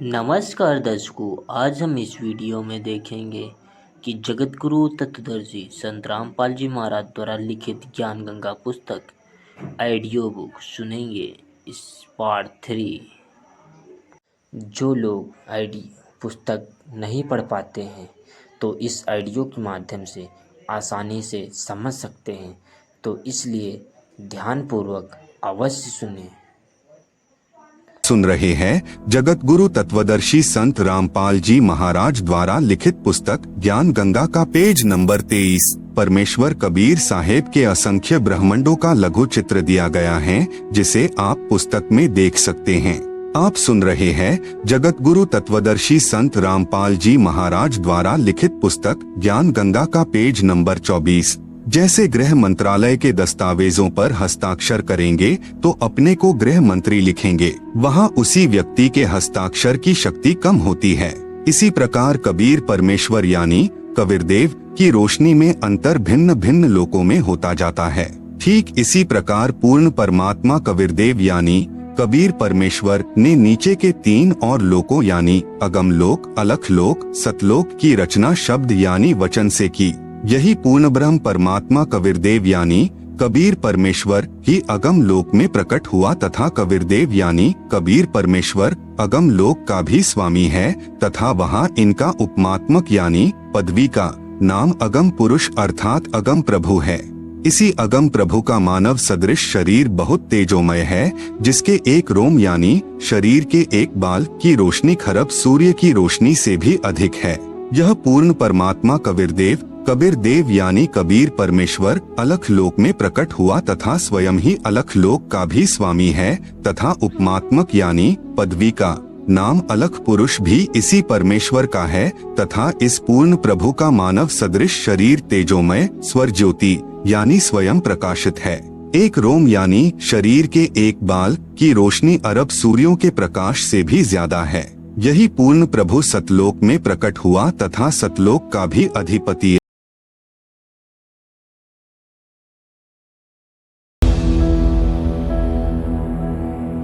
नमस्कार दर्शकों, आज हम इस वीडियो में देखेंगे कि जगत गुरु तत्वदर्शी संत रामपाल जी महाराज द्वारा लिखित ज्ञान गंगा पुस्तक ऑडियो बुक सुनेंगे। इस पार्ट 3। जो लोग पुस्तक नहीं पढ़ पाते हैं तो इस ऑडियो के माध्यम से आसानी से समझ सकते हैं, तो इसलिए ध्यानपूर्वक अवश्य सुनें। सुन रहे हैं जगत गुरु तत्वदर्शी संत रामपाल जी महाराज द्वारा लिखित पुस्तक ज्ञान गंगा का पेज नंबर 23। परमेश्वर कबीर साहेब के असंख्य ब्रह्मांडों का लघु चित्र दिया गया है, जिसे आप पुस्तक में देख सकते हैं। आप सुन रहे हैं जगत गुरु तत्वदर्शी संत रामपाल जी महाराज द्वारा लिखित पुस्तक ज्ञान गंगा का पेज नंबर 24। जैसे गृह मंत्रालय के दस्तावेजों पर हस्ताक्षर करेंगे तो अपने को गृह मंत्री लिखेंगे, वहाँ उसी व्यक्ति के हस्ताक्षर की शक्ति कम होती है। इसी प्रकार कबीर परमेश्वर यानी कबीरदेव की रोशनी में अंतर भिन्न भिन्न लोकों में होता जाता है। ठीक इसी प्रकार पूर्ण परमात्मा कबीरदेव यानी कबीर परमेश्वर ने नीचे के 3 और लोकों यानी अगम लोक, अलख लोक, सतलोक की रचना शब्द यानी वचन से की। यही पूर्ण ब्रह्म परमात्मा कबीरदेव यानी कबीर परमेश्वर ही अगम लोक में प्रकट हुआ तथा कबीरदेव यानी कबीर परमेश्वर अगम लोक का भी स्वामी है तथा वहाँ इनका उपमात्मक यानी पदवी का नाम अगम पुरुष अर्थात अगम प्रभु है। इसी अगम प्रभु का मानव सदृश शरीर बहुत तेजोमय है, जिसके एक रोम यानी शरीर के एक बाल की रोशनी खरब सूर्य की रोशनी से भी अधिक है। यह पूर्ण परमात्मा कबीरदेव यानी कबीर परमेश्वर अलख लोक में प्रकट हुआ तथा स्वयं ही अलख लोक का भी स्वामी है तथा उपमात्मक यानी पदवी का नाम अलख पुरुष भी इसी परमेश्वर का है तथा इस पूर्ण प्रभु का मानव सदृश शरीर तेजोमय स्वर ज्योति यानी स्वयं प्रकाशित है। एक रोम यानी शरीर के एक बाल की रोशनी अरब सूर्यों के प्रकाश से भी ज्यादा है। यही पूर्ण प्रभु सतलोक में प्रकट हुआ तथा सतलोक का भी अधिपति।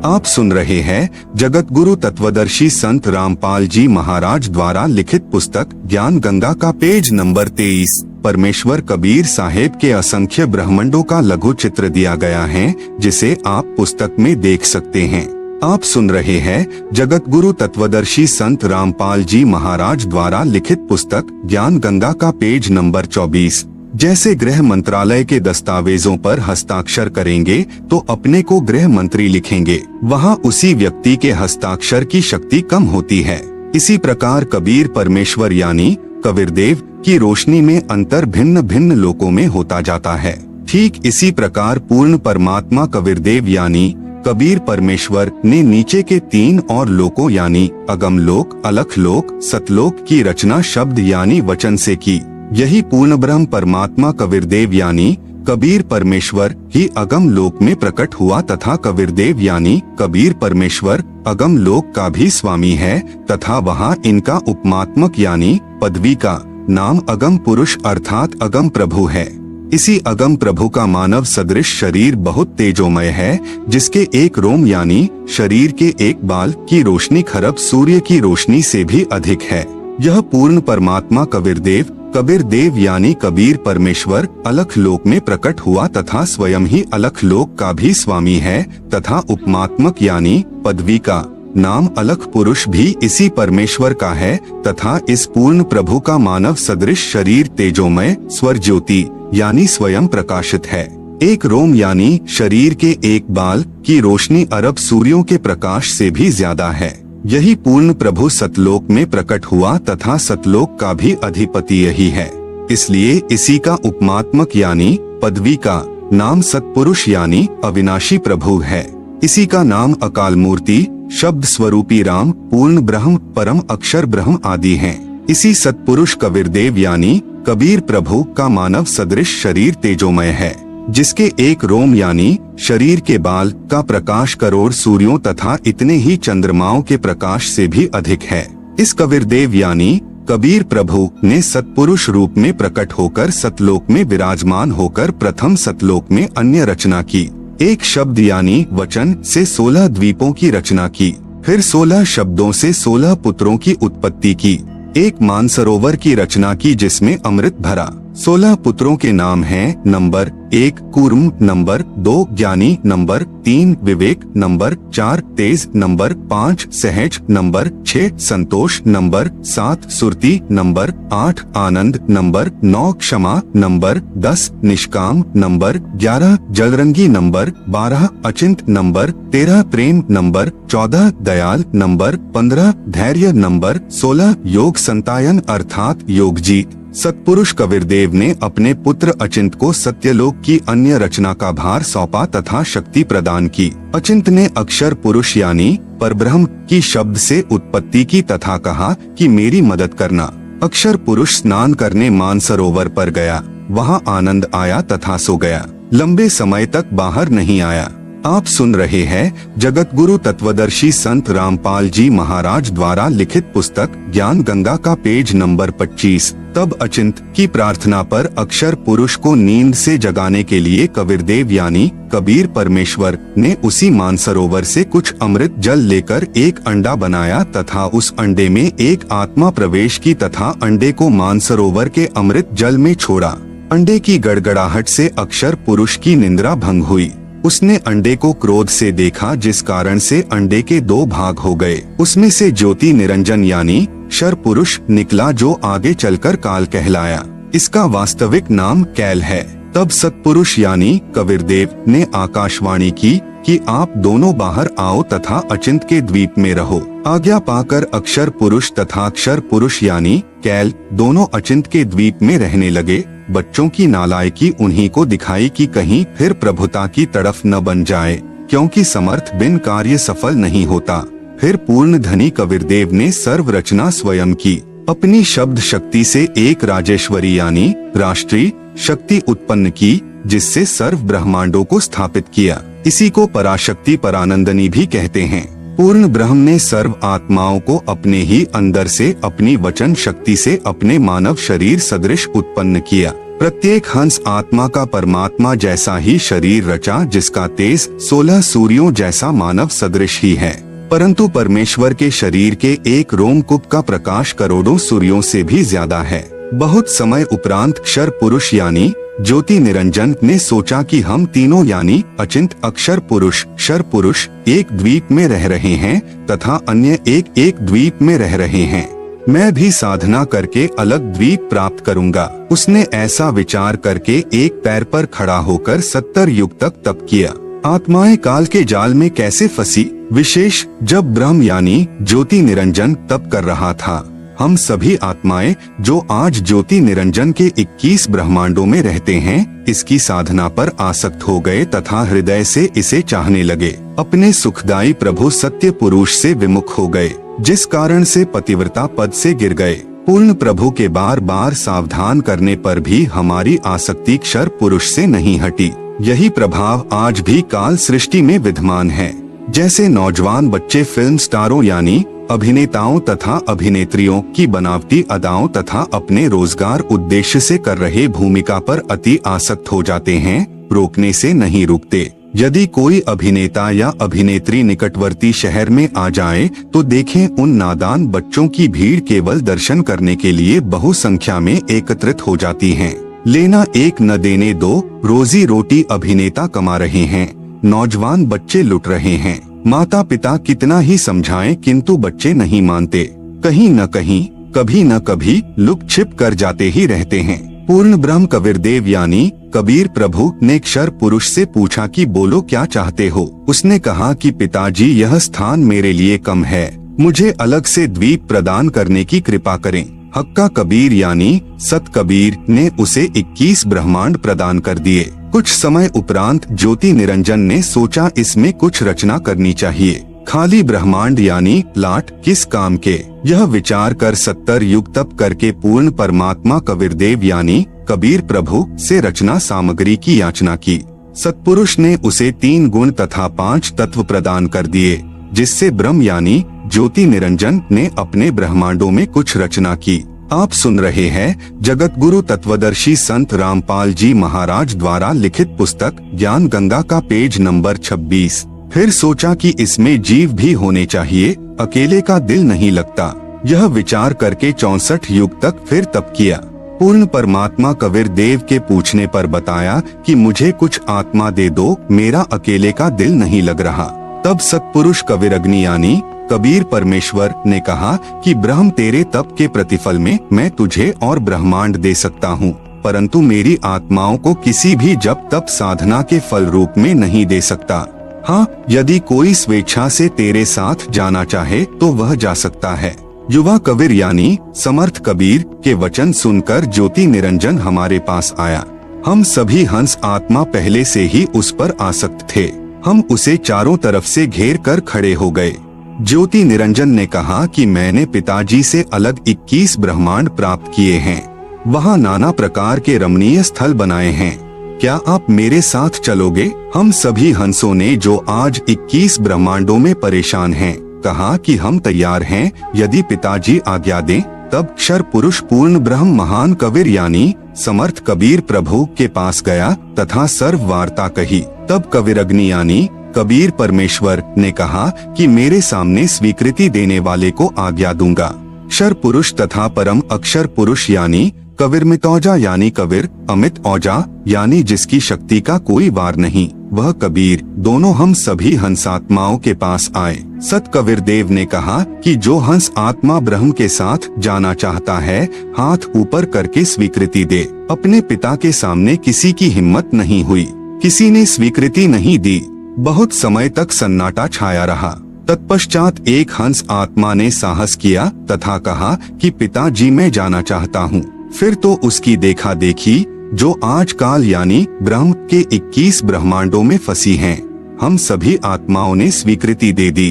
आप सुन रहे हैं जगत गुरु तत्वदर्शी संत रामपाल जी महाराज द्वारा लिखित पुस्तक ज्ञान गंगा का पेज नंबर 23। परमेश्वर कबीर साहेब के असंख्य ब्रह्मांडों का लघु चित्र दिया गया है, जिसे आप पुस्तक में देख सकते हैं। आप सुन रहे हैं जगत गुरु तत्वदर्शी संत रामपाल जी महाराज द्वारा लिखित पुस्तक ज्ञान गंगा का पेज नंबर 24। जैसे गृह मंत्रालय के दस्तावेजों पर हस्ताक्षर करेंगे तो अपने को गृह मंत्री लिखेंगे, वहाँ उसी व्यक्ति के हस्ताक्षर की शक्ति कम होती है। इसी प्रकार कबीर परमेश्वर यानी कबीरदेव की रोशनी में अंतर भिन्न भिन्न लोकों में होता जाता है। ठीक इसी प्रकार पूर्ण परमात्मा कबीरदेव यानी कबीर परमेश्वर ने नीचे के 3 और लोकों यानी अगम लोक, अलख लोक, सतलोक की रचना शब्द यानी वचन से की। यही पूर्ण ब्रह्म परमात्मा कबीरदेव यानी कबीर परमेश्वर ही अगम लोक में प्रकट हुआ तथा कबीरदेव यानी कबीर परमेश्वर अगम लोक का भी स्वामी है तथा वहाँ इनका उपमात्मक यानी पदवी का नाम अगम पुरुष अर्थात अगम प्रभु है। इसी अगम प्रभु का मानव सदृश शरीर बहुत तेजोमय है, जिसके एक रोम यानी शरीर के एक बाल की रोशनी खरब सूर्य की रोशनी से भी अधिक है। यह पूर्ण परमात्मा कबीरदेव यानी कबीर परमेश्वर अलख लोक में प्रकट हुआ तथा स्वयं ही अलख लोक का भी स्वामी है तथा उपमात्मक यानी पदवी का नाम अलख पुरुष भी इसी परमेश्वर का है तथा इस पूर्ण प्रभु का मानव सदृश शरीर तेजोमय स्वर ज्योति यानी स्वयं प्रकाशित है। एक रोम यानी शरीर के एक बाल की रोशनी अरब सूर्यों के प्रकाश से भी ज्यादा है। यही पूर्ण प्रभु सतलोक में प्रकट हुआ तथा सतलोक का भी अधिपति यही है। इसलिए इसी का उपमात्मक यानी पदवी का नाम सतपुरुष यानी अविनाशी प्रभु है। इसी का नाम अकाल मूर्ति, शब्द स्वरूपी राम, पूर्ण ब्रह्म, परम अक्षर ब्रह्म आदि हैं। इसी सतपुरुष कबीरदेव यानी कबीर प्रभु का मानव सदृश शरीर तेजोमय है, जिसके एक रोम यानी शरीर के बाल का प्रकाश करोड़ सूर्यों तथा इतने ही चंद्रमाओं के प्रकाश से भी अधिक है। इस कबीरदेव यानी कबीर प्रभु ने सतपुरुष रूप में प्रकट होकर सतलोक में विराजमान होकर प्रथम सतलोक में अन्य रचना की। एक शब्द यानी वचन से 16 द्वीपों की रचना की। फिर 16 शब्दों से 16 पुत्रों की उत्पत्ति की। एक मानसरोवर की रचना की जिसमें अमृत भरा। 16 पुत्रों के नाम हैं नंबर 1 कूर्म, नंबर 2 ज्ञानी, नंबर 3 विवेक, नंबर 4 तेज, नंबर 5 सहज, नंबर 6 संतोष, नंबर 7 सुरति, नंबर 8 आनंद, नंबर 9 क्षमा, नंबर 10 निष्काम, नंबर 11 जलरंगी, नंबर 12 अचिंत, नंबर 13 प्रेम, नंबर 14 दयाल, नंबर 15 धैर्य, नंबर 16 योग संतायन अर्थात योगजीत। सत्पुरुष कबीरदेव ने अपने पुत्र अचिंत को सत्यलोक की अन्य रचना का भार सौंपा तथा शक्ति प्रदान की। अचिंत ने अक्षर पुरुष यानी परब्रह्म की शब्द से उत्पत्ति की तथा कहा कि मेरी मदद करना। अक्षर पुरुष स्नान करने मानसरोवर पर गया, वहाँ आनंद आया तथा सो गया। लंबे समय तक बाहर नहीं आया। आप सुन रहे हैं जगत गुरु तत्वदर्शी संत रामपाल जी महाराज द्वारा लिखित पुस्तक ज्ञान गंगा का पेज नंबर 25। तब अचिंत की प्रार्थना पर अक्षर पुरुष को नींद से जगाने के लिए कबीरदेव यानी कबीर परमेश्वर ने उसी मानसरोवर से कुछ अमृत जल लेकर एक अंडा बनाया तथा उस अंडे में एक आत्मा प्रवेश की तथा अंडे को मानसरोवर के अमृत जल में छोड़ा। अंडे की गड़गड़ाहट से अक्षर पुरुष की निंद्रा भंग हुई। उसने अंडे को क्रोध से देखा जिस कारण से अंडे के 2 भाग हो गए। उसमें से ज्योति निरंजन यानी क्षर पुरुष निकला जो आगे चलकर काल कहलाया। इसका वास्तविक नाम कैल है। तब सत्पुरुष यानी कबीरदेव ने आकाशवाणी की कि आप दोनों बाहर आओ तथा अचिंत के द्वीप में रहो। आज्ञा पाकर अक्षर पुरुष तथा अक्षर पुरुष यानी कैल दोनों अचिंत के द्वीप में रहने लगे। बच्चों की नालायकी उन्हीं को दिखाई कि कहीं फिर प्रभुता की तरफ न बन जाए, क्योंकि समर्थ बिन कार्य सफल नहीं होता। फिर पूर्ण धनी कबीरदेव ने सर्व रचना स्वयं की। अपनी शब्द शक्ति से एक राजेश्वरी यानी राष्ट्रीय शक्ति उत्पन्न की, जिससे सर्व ब्रह्मांडों को स्थापित किया। इसी को पराशक्ति परानंदनी भी कहते हैं। पूर्ण ब्रह्म ने सर्व आत्माओं को अपने ही अंदर से अपनी वचन शक्ति से अपने मानव शरीर सदृश उत्पन्न किया। प्रत्येक हंस आत्मा का परमात्मा जैसा ही शरीर रचा, जिसका तेज 16 सूर्यों जैसा मानव सदृश ही है। परंतु परमेश्वर के शरीर के एक रोमकूप का प्रकाश करोड़ों सूर्यों से भी ज्यादा है। बहुत समय उपरांत क्षर पुरुष यानी ज्योति निरंजन ने सोचा कि हम तीनों यानी अचिंत अक्षर पुरुष क्षर पुरुष एक द्वीप में रह रहे हैं तथा अन्य एक द्वीप में रह रहे हैं। मैं भी साधना करके अलग द्वीप प्राप्त करूंगा। उसने ऐसा विचार करके एक पैर पर खड़ा होकर 70 युग तक तप किया। आत्माएं काल के जाल में कैसे फंसी, विशेष जब ब्रह्म यानी ज्योति निरंजन तप कर रहा था। हम सभी आत्माएं जो आज ज्योति निरंजन के 21 ब्रह्मांडों में रहते हैं, इसकी साधना पर आसक्त हो गए तथा हृदय से इसे चाहने लगे। अपने सुखदायी प्रभु सत्य पुरुष से विमुख हो गए, जिस कारण से पतिव्रता पद से गिर गए। पूर्ण प्रभु के बार बार सावधान करने पर भी हमारी आसक्ति क्षर पुरुष से नहीं हटी। यही प्रभाव आज भी काल सृष्टि में विद्यमान है। जैसे नौजवान बच्चे फिल्म स्टारों यानी अभिनेताओं तथा अभिनेत्रियों की बनावटी अदाओं तथा अपने रोजगार उद्देश्य से कर रहे भूमिका पर अति आसक्त हो जाते हैं, रोकने से नहीं रुकते। यदि कोई अभिनेता या अभिनेत्री निकटवर्ती शहर में आ जाए तो देखें उन नादान बच्चों की भीड़ केवल दर्शन करने के लिए बहु संख्या में एकत्रित हो जाती है। लेना एक न देने दो, रोजी रोटी अभिनेता कमा रहे हैं, नौजवान बच्चे लुट रहे हैं। माता पिता कितना ही समझाएं किंतु बच्चे नहीं मानते। कहीं न कहीं कभी न कभी लुक छिप कर जाते ही रहते हैं। पूर्ण ब्रह्म कबीरदेव यानी कबीर प्रभु ने क्षर पुरुष से पूछा कि बोलो क्या चाहते हो। उसने कहा कि पिताजी यह स्थान मेरे लिए कम है, मुझे अलग से द्वीप प्रदान करने की कृपा करें। हक्का कबीर यानी सत कबीर ने उसे 21 ब्रह्मांड प्रदान कर दिए। कुछ समय उपरांत ज्योति निरंजन ने सोचा इसमें कुछ रचना करनी चाहिए। खाली ब्रह्मांड यानी लाट किस काम के, यह विचार कर 70 युग तप करके पूर्ण परमात्मा कबीरदेव यानी कबीर प्रभु से रचना सामग्री की याचना की। सत्पुरुष ने उसे 3 गुण तथा 5 तत्व प्रदान कर दिए, जिससे ब्रह्म यानी ज्योति निरंजन ने अपने ब्रह्मांडों में कुछ रचना की। आप सुन रहे हैं जगत गुरु तत्वदर्शी संत रामपाल जी महाराज द्वारा लिखित पुस्तक ज्ञान गंगा का पेज नंबर 26। फिर सोचा कि इसमें जीव भी होने चाहिए, अकेले का दिल नहीं लगता। यह विचार करके 64 युग तक फिर तप किया। पूर्ण परमात्मा कबीर देव के पूछने पर बताया कि मुझे कुछ आत्मा दे दो, मेरा अकेले का दिल नहीं लग रहा। तब सत्पुरुष कबीर अग्नि यानी कबीर परमेश्वर ने कहा कि ब्रह्म तेरे तप के प्रतिफल में मैं तुझे और ब्रह्मांड दे सकता हूँ, परंतु मेरी आत्माओं को किसी भी जप तप साधना के फल रूप में नहीं दे सकता। हाँ, यदि कोई स्वेच्छा से तेरे साथ जाना चाहे तो वह जा सकता है। युवा कबीर यानी समर्थ कबीर के वचन सुनकर ज्योति निरंजन हमारे पास आया। हम सभी हंस आत्मा पहले से ही उस पर आसक्त थे। हम उसे चारों तरफ से घेर कर खड़े हो गए। ज्योति निरंजन ने कहा कि मैंने पिताजी से अलग 21 ब्रह्मांड प्राप्त किए हैं, वहाँ नाना प्रकार के रमणीय स्थल बनाए हैं, क्या आप मेरे साथ चलोगे? हम सभी हंसों ने, जो आज 21 ब्रह्मांडों में परेशान हैं, कहा कि हम तैयार हैं, यदि पिताजी आज्ञा दें। तब क्षर पुरुष पूर्ण ब्रह्म महान कबीर यानी समर्थ कबीर प्रभु के पास गया तथा सर्व वार्ता कही। तब कबीर अग्नि यानी कबीर परमेश्वर ने कहा कि मेरे सामने स्वीकृति देने वाले को आज्ञा दूंगा। क्षर पुरुष तथा परम अक्षर पुरुष यानी कबीर मितौजा यानी कबीर अमित औजा यानी जिसकी शक्ति का कोई वार नहीं, वह कबीर, दोनों हम सभी हंसात्माओं के पास आए। सत कबीर देव ने कहा कि जो हंस आत्मा ब्रह्म के साथ जाना चाहता है, हाथ ऊपर करके स्वीकृति दे। अपने पिता के सामने किसी की हिम्मत नहीं हुई, किसी ने स्वीकृति नहीं दी। बहुत समय तक सन्नाटा छाया रहा। तत्पश्चात एक हंस आत्मा ने साहस किया तथा कहा कि पिताजी मैं जाना चाहता हूँ। फिर तो उसकी देखा देखी, जो आज काल यानी ब्रह्म के 21 ब्रह्मांडों में फंसी हैं, हम सभी आत्माओं ने स्वीकृति दे दी।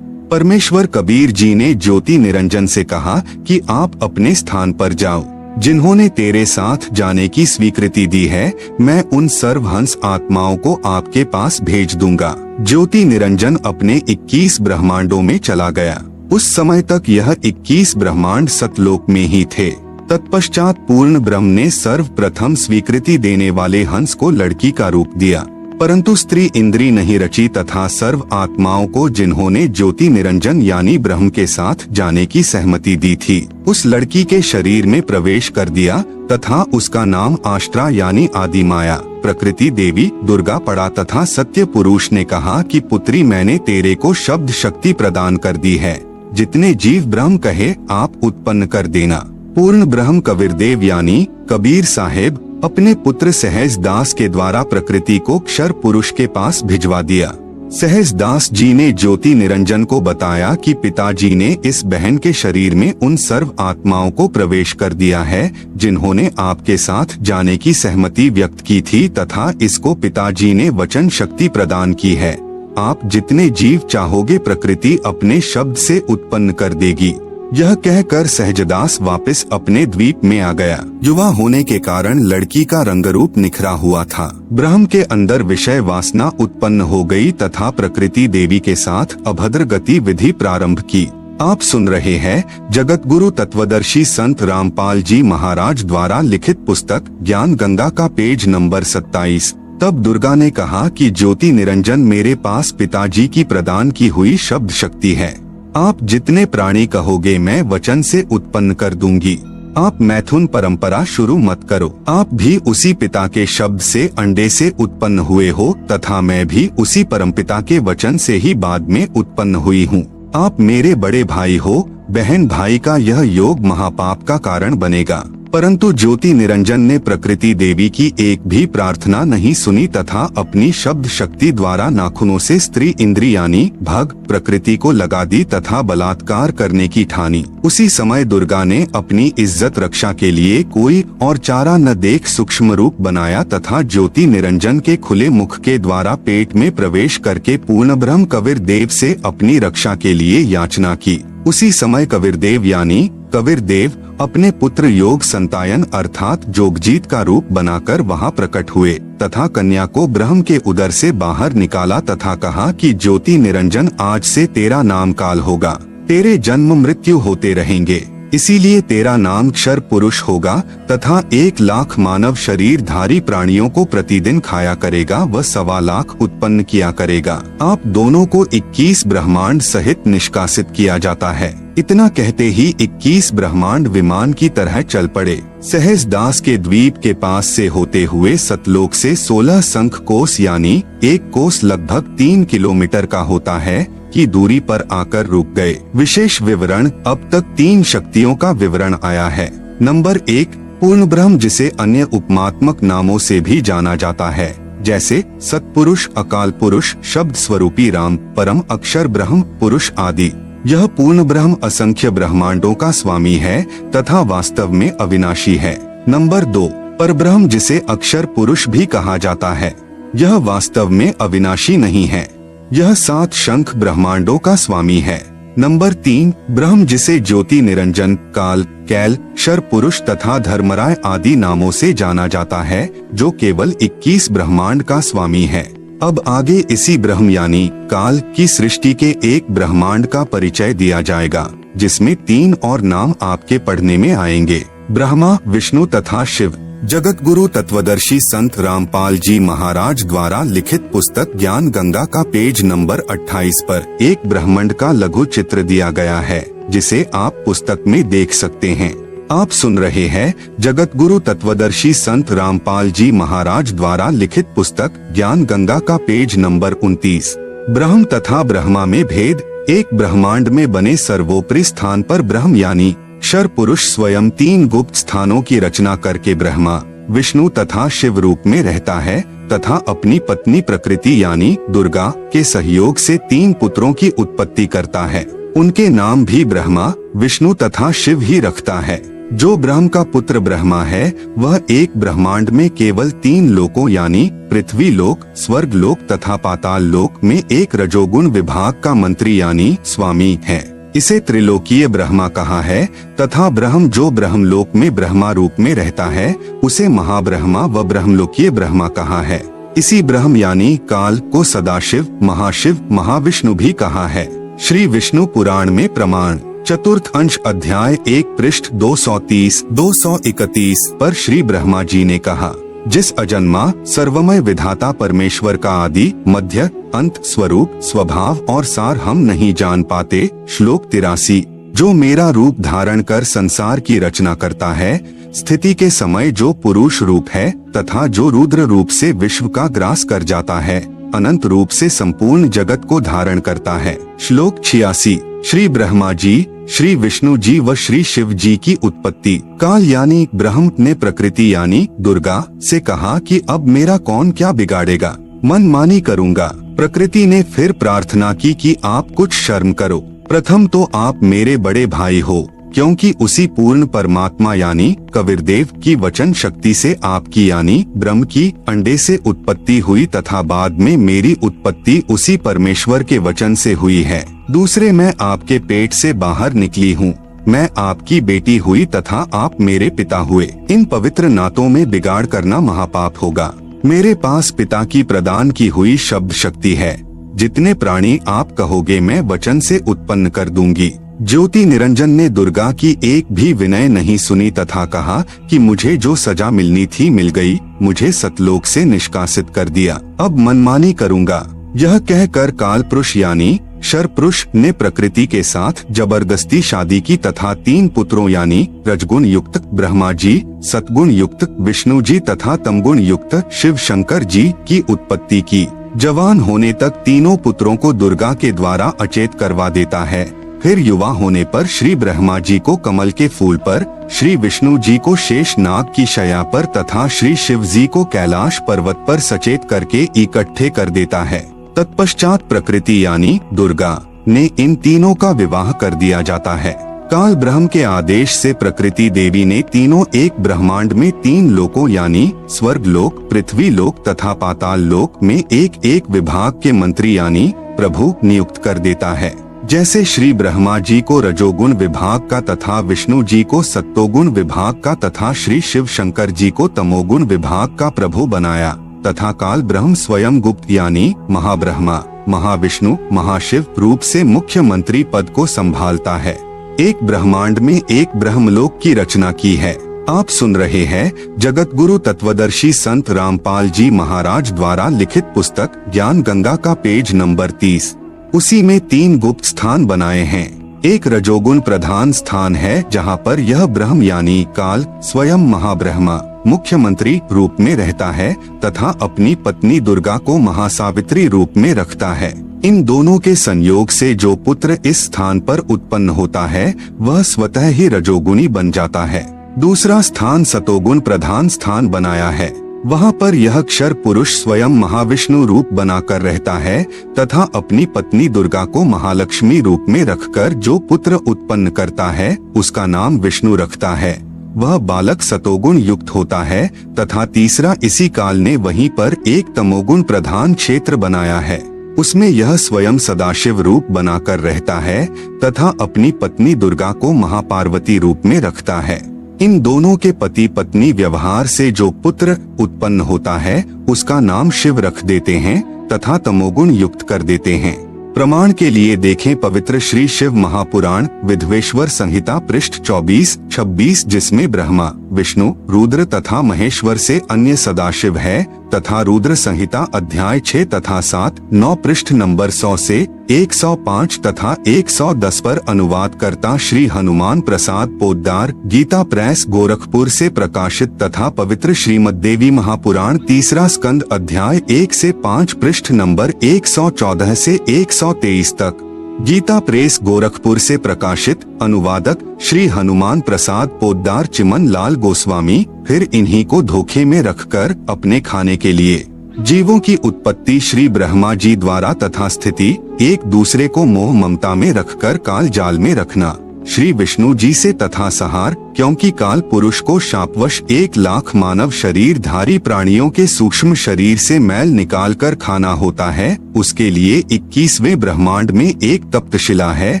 परमेश्वर कबीर जी ने ज्योति निरंजन से कहा कि आप अपने स्थान पर जाओ। जिन्होंने तेरे साथ जाने की स्वीकृति दी है, मैं उन सर्वहंस आत्माओं को आपके पास भेज दूंगा। ज्योति निरंजन अपने 21 ब्रह्मांडों में चला गया। उस समय तक यह 21 ब्रह्मांड सतलोक में ही थे। तत्पश्चात पूर्ण ब्रह्म ने सर्वप्रथम स्वीकृति देने वाले हंस को लड़की का रूप दिया, परंतु स्त्री इंद्री नहीं रची तथा सर्व आत्माओं को जिन्होंने ज्योति निरंजन यानी ब्रह्म के साथ जाने की सहमति दी थी, उस लड़की के शरीर में प्रवेश कर दिया तथा उसका नाम आष्ट्रा यानी आदि माया प्रकृति देवी दुर्गा पड़ा तथा सत्य पुरुष ने कहा कि पुत्री मैंने तेरे को शब्द शक्ति प्रदान कर दी है, जितने जीव ब्रह्म कहे आप उत्पन्न कर देना। पूर्ण ब्रह्म कबीर देव यानी कबीर साहेब अपने पुत्र सहज दास के द्वारा प्रकृति को क्षर पुरुष के पास भिजवा दिया। सहज दास जी ने ज्योति निरंजन को बताया कि पिताजी ने इस बहन के शरीर में उन सर्व आत्माओं को प्रवेश कर दिया है, जिन्होंने आपके साथ जाने की सहमति व्यक्त की थी तथा इसको पिताजी ने वचन शक्ति प्रदान की है। आप जितने जीव चाहोगे प्रकृति अपने शब्द से उत्पन्न कर देगी। यह कहकर सहजदास वापस अपने द्वीप में आ गया। युवा होने के कारण लड़की का रंगरूप निखरा हुआ था। ब्रह्म के अंदर विषय वासना उत्पन्न हो गई तथा प्रकृति देवी के साथ अभद्र गति विधि प्रारंभ की। आप सुन रहे हैं जगत गुरु तत्वदर्शी संत रामपाल जी महाराज द्वारा लिखित पुस्तक ज्ञान गंगा का पेज नंबर 27। तब दुर्गा ने कहा कि ज्योति निरंजन मेरे पास पिताजी की प्रदान की हुई शब्द शक्ति है। आप जितने प्राणी कहोगे मैं वचन से उत्पन्न कर दूंगी। आप मैथुन परंपरा शुरू मत करो। आप भी उसी पिता के शब्द से अंडे से उत्पन्न हुए हो तथा मैं भी उसी परमपिता के वचन से ही बाद में उत्पन्न हुई हूँ। आप मेरे बड़े भाई हो, बहन भाई का यह योग महापाप का कारण बनेगा। परंतु ज्योति निरंजन ने प्रकृति देवी की एक भी प्रार्थना नहीं सुनी तथा अपनी शब्द शक्ति द्वारा नाखूनों से स्त्री इंद्री यानी भग प्रकृति को लगा दी तथा बलात्कार करने की ठानी। उसी समय दुर्गा ने अपनी इज्जत रक्षा के लिए कोई और चारा न देख सूक्ष्म रूप बनाया तथा ज्योति निरंजन के खुले मुख के द्वारा पेट में प्रवेश करके पूर्ण ब्रह्म कबीर देव से अपनी रक्षा के लिए याचना की। उसी समय कबीर देव यानी कबीर देव अपने पुत्र योग संतायन अर्थात जोगजीत का रूप बनाकर वहां प्रकट हुए तथा कन्या को ब्रह्म के उदर से बाहर निकाला तथा कहा कि ज्योति निरंजन आज से तेरा नाम काल होगा, तेरे जन्म मृत्यु होते रहेंगे। इसीलिए तेरा नाम क्षर पुरुष होगा तथा 1,00,000 मानव शरीरधारी प्राणियों को प्रतिदिन खाया करेगा व 1,25,00,000 उत्पन्न किया करेगा। आप दोनों को 21 ब्रह्मांड सहित निष्कासित किया जाता है। इतना कहते ही 21 ब्रह्मांड विमान की तरह चल पड़े। सहज दास के द्वीप के पास से होते हुए सतलोक से 16 शंख कोस यानी एक कोस लगभग 3 किलोमीटर का होता है की दूरी पर आकर रुक गए। विशेष विवरण। अब तक 3 शक्तियों का विवरण आया है। नंबर 1, पूर्ण ब्रह्म, जिसे अन्य उपमात्मक नामों से भी जाना जाता है, जैसे सतपुरुष, अकाल पुरुष, शब्द स्वरूपी राम, परम अक्षर ब्रह्म पुरुष आदि। यह पूर्ण ब्रह्म असंख्य ब्रह्मांडों का स्वामी है तथा वास्तव में अविनाशी है। नंबर 2, परब्रह्म, जिसे अक्षर पुरुष भी कहा जाता है, यह वास्तव में अविनाशी नहीं है। यह 7 शंख ब्रह्मांडों का स्वामी है। नंबर 3, ब्रह्म, जिसे ज्योति निरंजन, काल, कैल, शर पुरुष तथा धर्मराय आदि नामों से जाना जाता है, जो केवल 21 ब्रह्मांड का स्वामी है। अब आगे इसी ब्रह्म यानी काल की सृष्टि के एक ब्रह्मांड का परिचय दिया जाएगा, जिसमें 3 और नाम आपके पढ़ने में आएंगे, ब्रह्मा, विष्णु तथा शिव। जगत गुरु तत्वदर्शी संत रामपाल जी महाराज द्वारा लिखित पुस्तक ज्ञान गंगा का पेज नंबर 28 पर एक ब्रह्मांड का लघु चित्र दिया गया है, जिसे आप पुस्तक में देख सकते हैं। आप सुन रहे हैं जगत गुरु तत्वदर्शी संत रामपाल जी महाराज द्वारा लिखित पुस्तक ज्ञान गंगा का पेज नंबर 29। ब्रह्म तथा ब्रह्मा में भेद। एक ब्रह्मांड में बने सर्वोपरि स्थान पर ब्रह्म यानी क्षर पुरुष स्वयं 3 गुप्त स्थानों की रचना करके ब्रह्मा, विष्णु तथा शिव रूप में रहता है तथा अपनी पत्नी प्रकृति यानी दुर्गा के सहयोग से 3 पुत्रों की उत्पत्ति करता है। उनके नाम भी ब्रह्मा, विष्णु तथा शिव ही रखता है। जो ब्रह्म का पुत्र ब्रह्मा है, वह एक ब्रह्मांड में केवल 3 लोकों यानी पृथ्वी लोक, स्वर्ग लोक तथा पाताल लोक में एक रजोगुण विभाग का मंत्री यानी स्वामी है। इसे त्रिलोकीय ब्रह्मा कहा है तथा ब्रह्म, जो ब्रह्मलोक में ब्रह्मा रूप में रहता है, उसे महाब्रह्मा व ब्रह्मलोकीय ब्रह्मा कहा है। इसी ब्रह्म यानी काल को सदाशिव, महाशिव, महाविष्णु भी कहा है। श्री विष्णु पुराण में प्रमाण चतुर्थ अंश अध्याय 1 पृष्ठ 230-231 पर श्री ब्रह्मा जी ने कहा, जिस अजन्मा सर्वमय विधाता परमेश्वर का आदि, मध्य, अंत, स्वरूप, स्वभाव और सार हम नहीं जान पाते। श्लोक 83। जो मेरा रूप धारण कर संसार की रचना करता है, स्थिति के समय जो पुरुष रूप है तथा जो रुद्र रूप से विश्व का ग्रास कर जाता है, अनंत रूप से संपूर्ण जगत को धारण करता है। श्लोक 86। श्री ब्रह्मा जी, श्री विष्णु जी व श्री शिव जी की उत्पत्ति। काल यानी ब्रह्म ने प्रकृति यानी दुर्गा से कहा कि अब मेरा कौन क्या बिगाड़ेगा, मनमानी करूंगा। प्रकृति ने फिर प्रार्थना की कि आप कुछ शर्म करो। प्रथम तो आप मेरे बड़े भाई हो, क्योंकि उसी पूर्ण परमात्मा यानी कबीरदेव की वचन शक्ति से आपकी यानी ब्रह्म की अंडे से उत्पत्ति हुई तथा बाद में मेरी उत्पत्ति उसी परमेश्वर के वचन से हुई है। दूसरे, मैं आपके पेट से बाहर निकली हूँ। मैं आपकी बेटी हुई तथा आप मेरे पिता हुए। इन पवित्र नातों में बिगाड़ करना महापाप होगा। मेरे पास पिता की प्रदान की हुई शब्द शक्ति है। जितने प्राणी आप कहोगे मैं वचन से उत्पन्न कर दूंगी। ज्योति निरंजन ने दुर्गा की एक भी विनय नहीं सुनी तथा कहा कि मुझे जो सजा मिलनी थी मिल गई, मुझे सतलोक से निष्कासित कर दिया, अब मनमानी करूंगा। यह कहकर काल पुरुष यानी शर पुरुष ने प्रकृति के साथ जबरदस्ती शादी की तथा 3 पुत्रों यानी रजगुण युक्त ब्रह्मा जी, सतगुण युक्त विष्णु जी तथा तमगुण युक्त शिव शंकर जी की उत्पत्ति की। जवान होने तक तीनों पुत्रों को दुर्गा के द्वारा अचेत करवा देता है। फिर युवा होने पर श्री ब्रह्मा जी को कमल के फूल पर, श्री विष्णु जी को शेष नाग की शया पर तथा श्री शिव जी को कैलाश पर्वत पर सचेत करके इकट्ठे कर देता है। तत्पश्चात प्रकृति यानी दुर्गा ने इन तीनों का विवाह कर दिया जाता है। काल ब्रह्म के आदेश से प्रकृति देवी ने तीनों एक ब्रह्मांड में 3 लोकों यानी स्वर्ग लोक, पृथ्वी लोक तथा पाताल लोक में एक एक विभाग के मंत्री यानी प्रभु नियुक्त कर देता है। जैसे श्री ब्रह्मा जी को रजोगुण विभाग का तथा विष्णु जी को सत्तोगुण विभाग का तथा श्री शिव शंकर जी को तमोगुण विभाग का प्रभु बनाया तथा काल ब्रह्म स्वयं गुप्त यानी महाब्रह्मा, महाविष्णु, महाशिव रूप से मुख्य मंत्री पद को संभालता है। एक ब्रह्मांड में एक ब्रह्मलोक की रचना की है। आप सुन रहे हैं जगत गुरु तत्वदर्शी संत रामपाल जी महाराज द्वारा लिखित पुस्तक ज्ञान गंगा का पेज नंबर 30। उसी में 3 गुप्त स्थान बनाए हैं। एक रजोगुण प्रधान स्थान है जहाँ पर यह ब्रह्म यानी काल स्वयं महाब्रह्मा मुख्यमंत्री रूप में रहता है तथा अपनी पत्नी दुर्गा को महासावित्री रूप में रखता है। इन दोनों के संयोग से जो पुत्र इस स्थान पर उत्पन्न होता है वह स्वतः ही रजोगुणी बन जाता है। दूसरा स्थान सतोगुण प्रधान स्थान बनाया है। वहाँ पर यह क्षर पुरुष स्वयं महाविष्णु रूप बनाकर रहता है तथा अपनी पत्नी दुर्गा को महालक्ष्मी रूप में रखकर जो पुत्र उत्पन्न करता है उसका नाम विष्णु रखता है। वह बालक सतोगुण युक्त होता है तथा तीसरा इसी काल ने वहीं पर एक तमोगुण प्रधान क्षेत्र बनाया है। उसमें यह स्वयं सदाशिव रूप बनाकर रहता है तथा अपनी पत्नी दुर्गा को महापार्वती रूप में रखता है। इन दोनों के पति पत्नी व्यवहार से जो पुत्र उत्पन्न होता है उसका नाम शिव रख देते हैं तथा तमोगुण युक्त कर देते हैं। प्रमाण के लिए देखें पवित्र श्री शिव महापुराण विधवेश्वर संहिता पृष्ठ 24-26 जिसमें ब्रह्मा विष्णु रुद्र तथा महेश्वर से अन्य सदाशिव है तथा रुद्र संहिता अध्याय 6 तथा 7-9 पृष्ठ नंबर 100 से 105 तथा 110 पर अनुवाद करता श्री हनुमान प्रसाद पोद्दार गीता प्रेस गोरखपुर से प्रकाशित तथा पवित्र श्रीमद् देवी महापुराण तीसरा स्कंद अध्याय 1 से 5 पृष्ठ नंबर 114 से 123 तक गीता प्रेस गोरखपुर से प्रकाशित। अनुवादक श्री हनुमान प्रसाद पोद्दार चिमन लाल गोस्वामी। फिर इन्हीं को धोखे में रखकर अपने खाने के लिए जीवों की उत्पत्ति श्री ब्रह्मा जी द्वारा तथा स्थिति एक दूसरे को मोह ममता में रखकर काल जाल में रखना श्री विष्णु जी से तथा सहार क्योंकि काल पुरुष को शापवश 1 लाख मानव शरीर धारी प्राणियों के सूक्ष्म शरीर से मैल निकाल कर खाना होता है। उसके लिए 21वें ब्रह्मांड में एक तप्त शिला है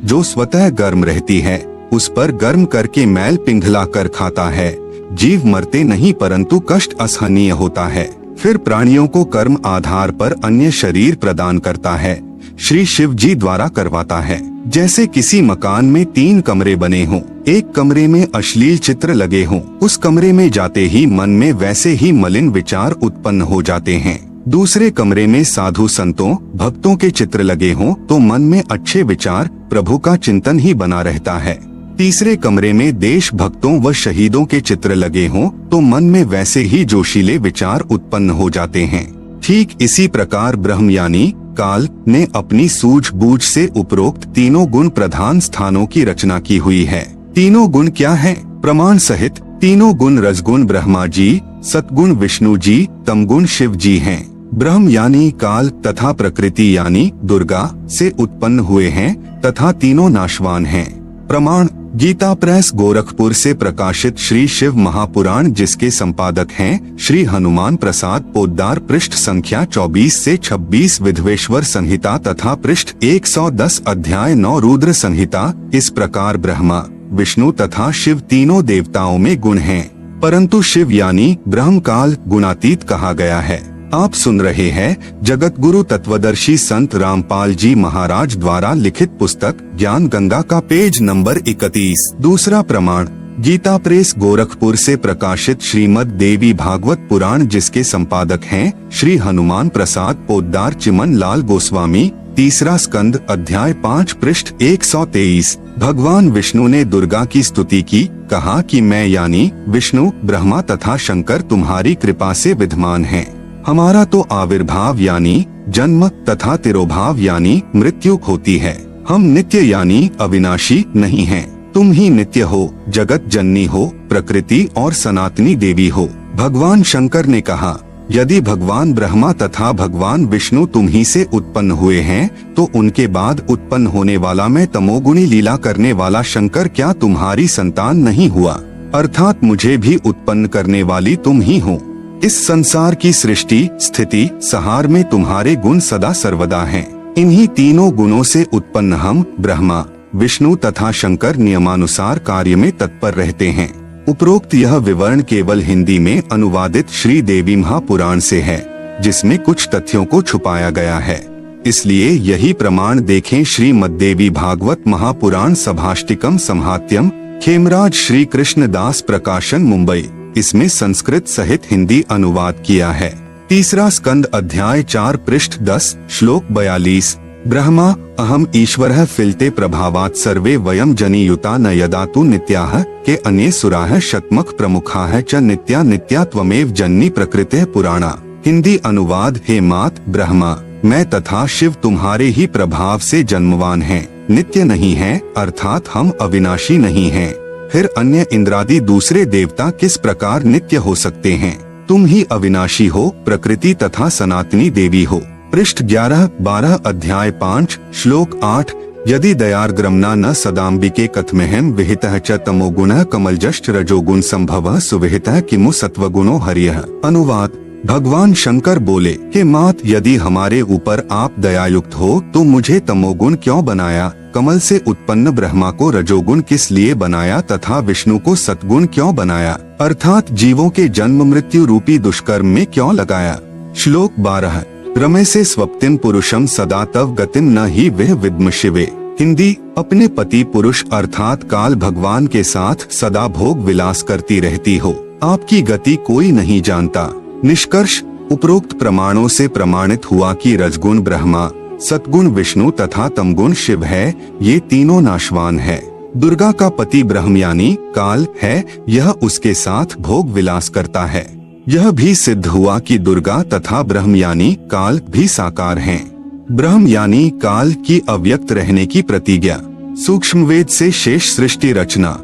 जो स्वतः गर्म रहती है। उस पर गर्म करके मैल पिघला कर खाता है। जीव मरते नहीं परंतु कष्ट असहनीय होता है। फिर प्राणियों को कर्म आधार पर अन्य शरीर प्रदान करता है। श्री शिव जी द्वारा करवाता है। जैसे किसी मकान में 3 कमरे बने हों, एक कमरे में अश्लील चित्र लगे हों, उस कमरे में जाते ही मन में वैसे ही मलिन विचार उत्पन्न हो जाते हैं। दूसरे कमरे में साधु संतों भक्तों के चित्र लगे हों तो मन में अच्छे विचार प्रभु का चिंतन ही बना रहता है। तीसरे कमरे में देश भक्तों व शहीदों के चित्र लगे हों तो मन में वैसे ही जोशीले विचार उत्पन्न हो जाते हैं। ठीक इसी प्रकार ब्रह्म यानी काल ने अपनी सूझबूझ से उपरोक्त तीनों गुण प्रधान स्थानों की रचना की हुई है। तीनों गुण क्या हैं? प्रमाण सहित तीनों गुण रजगुण ब्रह्मा जी, सतगुण विष्णु जी, तमगुण शिव जी हैं। ब्रह्म यानी काल तथा प्रकृति यानी दुर्गा से उत्पन्न हुए हैं तथा तीनों नाशवान हैं। प्रमाण गीता प्रेस गोरखपुर से प्रकाशित श्री शिव महापुराण जिसके संपादक हैं श्री हनुमान प्रसाद पोद्दार पृष्ठ संख्या 24 से 26 विधवेश्वर संहिता तथा पृष्ठ 110 अध्याय 9 रुद्र संहिता। इस प्रकार ब्रह्मा विष्णु तथा शिव तीनों देवताओं में गुण हैं परंतु शिव यानी ब्रह्म काल गुणातीत कहा गया है। आप सुन रहे हैं जगत गुरु तत्वदर्शी संत रामपाल जी महाराज द्वारा लिखित पुस्तक ज्ञान गंगा का पेज नंबर 31। दूसरा प्रमाण गीता प्रेस गोरखपुर से प्रकाशित श्रीमद् देवी भागवत पुराण जिसके संपादक हैं श्री हनुमान प्रसाद पोद्दार चिमन लाल गोस्वामी। तीसरा स्कंद अध्याय 5 पृष्ठ 123। भगवान विष्णु ने दुर्गा की स्तुति की, कहा कि मैं यानी विष्णु ब्रह्मा तथा शंकर तुम्हारी कृपा से विद्यमान हैं। हमारा तो आविर्भाव यानी जन्म तथा तिरोभाव यानी मृत्यु होती है। हम नित्य यानी अविनाशी नहीं हैं। तुम ही नित्य हो, जगत जननी हो, प्रकृति और सनातनी देवी हो। भगवान शंकर ने कहा, यदि भगवान ब्रह्मा तथा भगवान विष्णु तुम ही से उत्पन्न हुए हैं तो उनके बाद उत्पन्न होने वाला मैं तमोगुणी लीला करने वाला शंकर क्या तुम्हारी संतान नहीं हुआ? अर्थात मुझे भी उत्पन्न करने वाली तुम ही हो। इस संसार की सृष्टि स्थिति संहार में तुम्हारे गुण सदा सर्वदा हैं। इन्हीं तीनों गुणों से उत्पन्न हम ब्रह्मा विष्णु तथा शंकर नियमानुसार कार्य में तत्पर रहते हैं। उपरोक्त यह विवरण केवल हिंदी में अनुवादित श्री देवी महापुराण से है जिसमें कुछ तथ्यों को छुपाया गया है। इसलिए यही प्रमाण देखें श्रीमद्देवी भागवत महापुराण सभाष्टिकम संहात्यम, खेमराज श्री कृष्ण दास प्रकाशन मुंबई। इसमें संस्कृत सहित हिंदी अनुवाद किया है। तीसरा स्कंद अध्याय 4 पृष्ठ 10 श्लोक 42। ब्रह्मा अहम ईश्वरः फिलते प्रभावात् सर्वे वयम जनियुता न यदा तु नित्याः के अन्ये सुराः शतमख प्रमुखाः च नित्या नित्या त्वमेव जननी प्रकृतिः पुराणा। हिंदी अनुवाद। हे मात ब्रह्मा, मैं तथा शिव तुम्हारे ही प्रभाव से जन्मवान हैं, नित्य नहीं हैं, अर्थात हम अविनाशी नहीं हैं। फिर अन्य इंद्रादि दूसरे देवता किस प्रकार नित्य हो सकते हैं? तुम ही अविनाशी हो, प्रकृति तथा सनातनी देवी हो। पृष्ठ 11-12 अध्याय 5 श्लोक 8। यदि दयार्ग्रमना न सदाम्बिके कथमेहम विहितः च तमोगुणः कमलजश्च रजोगुण संभवः सुविहितः किमु सत्वगुणो हरियः। अनुवाद। भगवान शंकर बोले, हे मात, यदि हमारे ऊपर आप दयायुक्त हो तो मुझे तमोगुण क्यों बनाया? कमल से उत्पन्न ब्रह्मा को रजोगुण किस लिए बनाया तथा विष्णु को सतगुण क्यों बनाया? अर्थात जीवों के जन्म मृत्यु रूपी दुष्कर्म में क्यों लगाया? श्लोक 12। रमे से स्वप्तिम पुरुषम सदा तव गतिम न ही वह विद्म शिवे। हिंदी। अपने पति पुरुष अर्थात काल भगवान के साथ सदा भोग विलास करती रहती हो, आपकी गति कोई नहीं जानता। निष्कर्ष उपरोक्त प्रमाणों से प्रमाणित हुआ कि रजगुण ब्रह्मा, सतगुण विष्णु तथा तमगुण शिव है। ये तीनों नाशवान है। दुर्गा का पति ब्रह्म यानी काल है, यह उसके साथ भोग विलास करता है। यह भी सिद्ध हुआ कि दुर्गा तथा ब्रह्म यानी काल भी साकार हैं। ब्रह्म यानी काल की अव्यक्त रहने की प्रतिज्ञा। सूक्ष्म वेद से शेष सृष्टि रचना।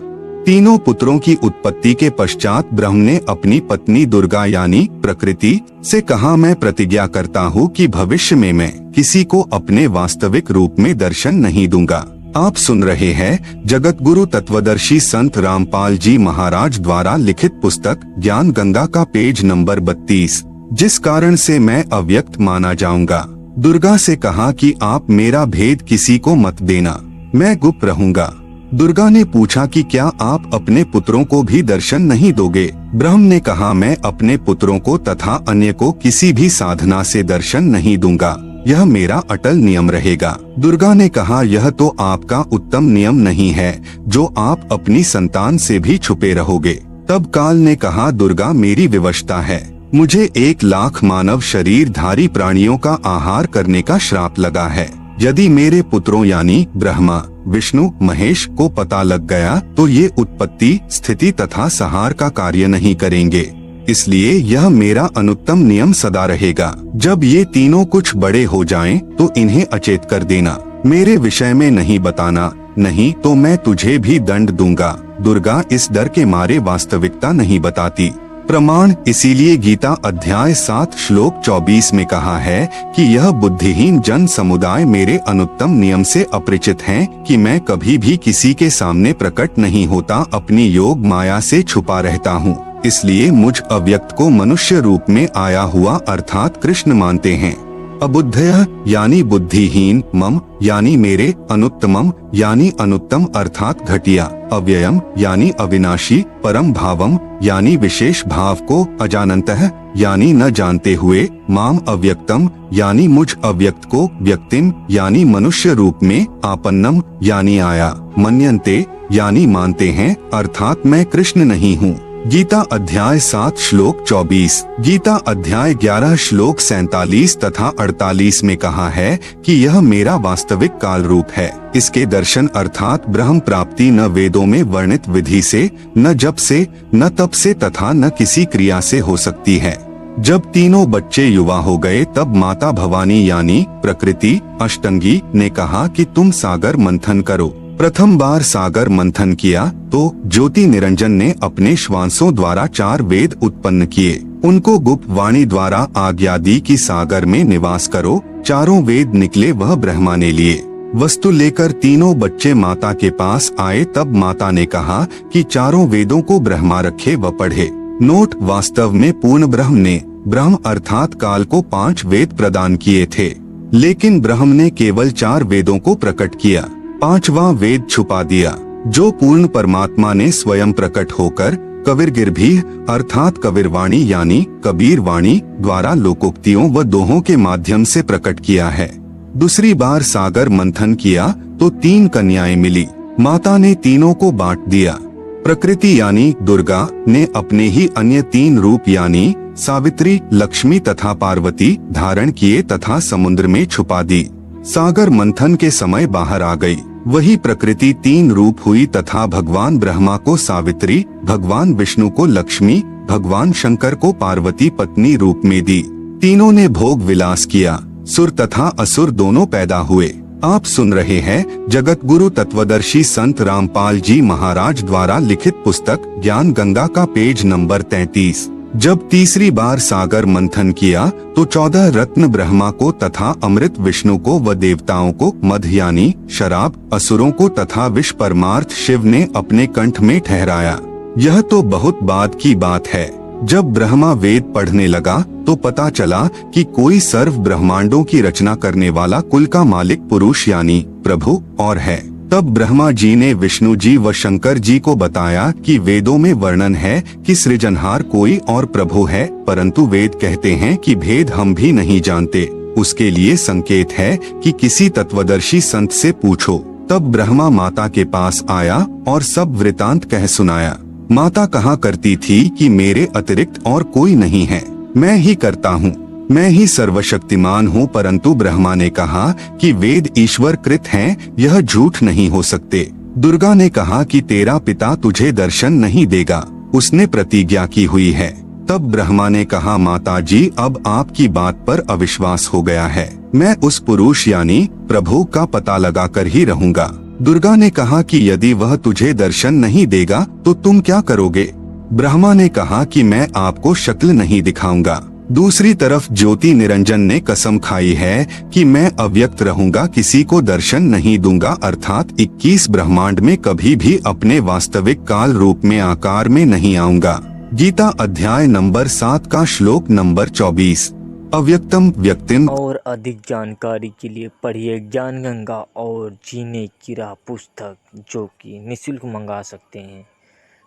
तीनों पुत्रों की उत्पत्ति के पश्चात ब्रह्म ने अपनी पत्नी दुर्गा यानी प्रकृति से कहा, मैं प्रतिज्ञा करता हूँ कि भविष्य में मैं किसी को अपने वास्तविक रूप में दर्शन नहीं दूंगा। आप सुन रहे हैं जगत गुरु तत्वदर्शी संत रामपाल जी महाराज द्वारा लिखित पुस्तक ज्ञान गंगा का पेज नंबर 32। जिस कारण से मैं अव्यक्त माना जाऊंगा। दुर्गा से कहा कि आप मेरा भेद किसी को मत देना, मैं गुप्त रहूंगा। दुर्गा ने पूछा कि क्या आप अपने पुत्रों को भी दर्शन नहीं दोगे? ब्रह्म ने कहा, मैं अपने पुत्रों को तथा अन्य को किसी भी साधना से दर्शन नहीं दूंगा, यह मेरा अटल नियम रहेगा। दुर्गा ने कहा, यह तो आपका उत्तम नियम नहीं है जो आप अपनी संतान से भी छुपे रहोगे। तब काल ने कहा, दुर्गा मेरी विवशता है, मुझे 1 लाख मानव शरीरधारी प्राणियों का आहार करने का श्राप लगा है। यदि मेरे पुत्रों यानी ब्रह्मा, विष्णु, महेश को पता लग गया तो ये उत्पत्ति, स्थिति तथा संहार का कार्य नहीं करेंगे। इसलिए यह मेरा अनुत्तम नियम सदा रहेगा। जब ये तीनों कुछ बड़े हो जाएं, तो इन्हें अचेत कर देना, मेरे विषय में नहीं बताना, नहीं तो मैं तुझे भी दंड दूंगा। दुर्गा इस डर के मारे वास्तविकता नहीं बताती। प्रमाण। इसीलिए गीता अध्याय 7 श्लोक 24 में कहा है कि यह बुद्धिहीन जन समुदाय मेरे अनुत्तम नियम से अपरिचित हैं कि मैं कभी भी किसी के सामने प्रकट नहीं होता, अपनी योग माया से छुपा रहता हूँ। इसलिए मुझ अव्यक्त को मनुष्य रूप में आया हुआ अर्थात कृष्ण मानते हैं। अबुद्धयः यानी बुद्धिहीन, मम यानी मेरे, अनुत्तमम यानी अनुत्तम अर्थात घटिया, अव्ययम यानी अविनाशी, परम भावम यानी विशेष भाव को, अजानन्तः यानी न जानते हुए, माम अव्यक्तम यानी मुझ अव्यक्त को, व्यक्तिम यानी मनुष्य रूप में, आपन्नम यानी आया, मन्यन्ते यानी मानते हैं अर्थात मैं कृष्ण नहीं हूँ। गीता अध्याय 7 श्लोक 24। गीता अध्याय 11 श्लोक 47 तथा 48 में कहा है कि यह मेरा वास्तविक काल रूप है। इसके दर्शन अर्थात ब्रह्म प्राप्ति न वेदों में वर्णित विधि से, न जप से, न तप से तथा न किसी क्रिया से हो सकती है। जब तीनों बच्चे युवा हो गए तब माता भवानी यानी प्रकृति अष्टंगी ने कहा कि तुम सागर मंथन करो। प्रथम बार सागर मंथन किया तो ज्योति निरंजन ने अपने श्वासों द्वारा 4 वेद उत्पन्न किए। उनको गुप्त वाणी द्वारा आज्ञा दी कि सागर में निवास करो। 4 वेद निकले वह ब्रह्मा ने लिए। वस्तु लेकर तीनों बच्चे माता के पास आए तब माता ने कहा कि 4 वेदों को ब्रह्मा रखे व पढ़े। नोट। वास्तव में पूर्ण ब्रह्म ने ब्रह्म अर्थात काल को 5 वेद प्रदान किए थे, लेकिन ब्रह्म ने केवल 4 वेदों को प्रकट किया, 5वां वेद छुपा दिया, जो पूर्ण परमात्मा ने स्वयं प्रकट होकर कबीरगिरभी अर्थात कबीरवाणी यानी कबीर वाणी द्वारा लोकोक्तियों व दोहों के माध्यम से प्रकट किया है। दूसरी बार सागर मंथन किया तो 3 कन्याएं मिली। माता ने तीनों को बांट दिया। प्रकृति यानी दुर्गा ने अपने ही अन्य 3 रूप यानी सावित्री, लक्ष्मी तथा पार्वती धारण किए तथा समुद्र में छुपा दी। सागर मंथन के समय बाहर आ गई। वही प्रकृति 3 रूप हुई तथा भगवान ब्रह्मा को सावित्री, भगवान विष्णु को लक्ष्मी, भगवान शंकर को पार्वती पत्नी रूप में दी। तीनों ने भोग विलास किया। सुर तथा असुर दोनों पैदा हुए। आप सुन रहे हैं जगत गुरु तत्वदर्शी संत रामपाल जी महाराज द्वारा लिखित पुस्तक ज्ञान गंगा का पेज नंबर 33। जब तीसरी बार सागर मंथन किया तो 14 रत्न ब्रह्मा को तथा अमृत विष्णु को व देवताओं को, मध यानी शराब असुरों को तथा विष परमार्थ शिव ने अपने कंठ में ठहराया। यह तो बहुत बाद की बात है। जब ब्रह्मा वेद पढ़ने लगा तो पता चला कि कोई सर्व ब्रह्मांडों की रचना करने वाला कुल का मालिक पुरुष यानी प्रभु और है। तब ब्रह्मा जी ने विष्णु जी व शंकर जी को बताया कि वेदों में वर्णन है कि सृजनहार कोई और प्रभु है, परंतु वेद कहते हैं कि भेद हम भी नहीं जानते। उसके लिए संकेत है कि किसी तत्वदर्शी संत से पूछो। तब ब्रह्मा माता के पास आया और सब वृतांत कह सुनाया। माता कहा करती थी कि मेरे अतिरिक्त और कोई नहीं है, मैं ही करता हूँ, मैं ही सर्वशक्तिमान हूँ। परंतु ब्रह्मा ने कहा कि वेद ईश्वर कृत हैं, यह झूठ नहीं हो सकते। दुर्गा ने कहा कि तेरा पिता तुझे दर्शन नहीं देगा, उसने प्रतिज्ञा की हुई है। तब ब्रह्मा ने कहा माता जी अब आपकी बात पर अविश्वास हो गया है, मैं उस पुरुष यानी प्रभु का पता लगाकर ही रहूंगा। दुर्गा ने कहा कि यदि वह तुझे दर्शन नहीं देगा तो तुम क्या करोगे? ब्रह्मा ने कहा कि मैं आपको शक्ल नहीं दिखाऊंगा। दूसरी तरफ ज्योति निरंजन ने कसम खाई है कि मैं अव्यक्त रहूंगा, किसी को दर्शन नहीं दूंगा, अर्थात 21 ब्रह्मांड में कभी भी अपने वास्तविक काल रूप में आकार में नहीं आऊंगा। गीता अध्याय नंबर 7 का श्लोक नंबर 24। अव्यक्तम व्यक्तिम। और अधिक जानकारी के लिए पढ़िए ज्ञान गंगा और जीने की राह पुस्तक, जो कि निःशुल्क मंगा सकते हैं।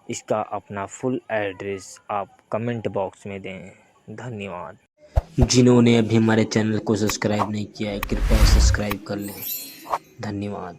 इसका अपना फुल एड्रेस आप कमेंट बॉक्स में दें। धन्यवाद। जिन्होंने अभी हमारे चैनल को सब्सक्राइब नहीं किया है कृपया सब्सक्राइब कर लें। धन्यवाद।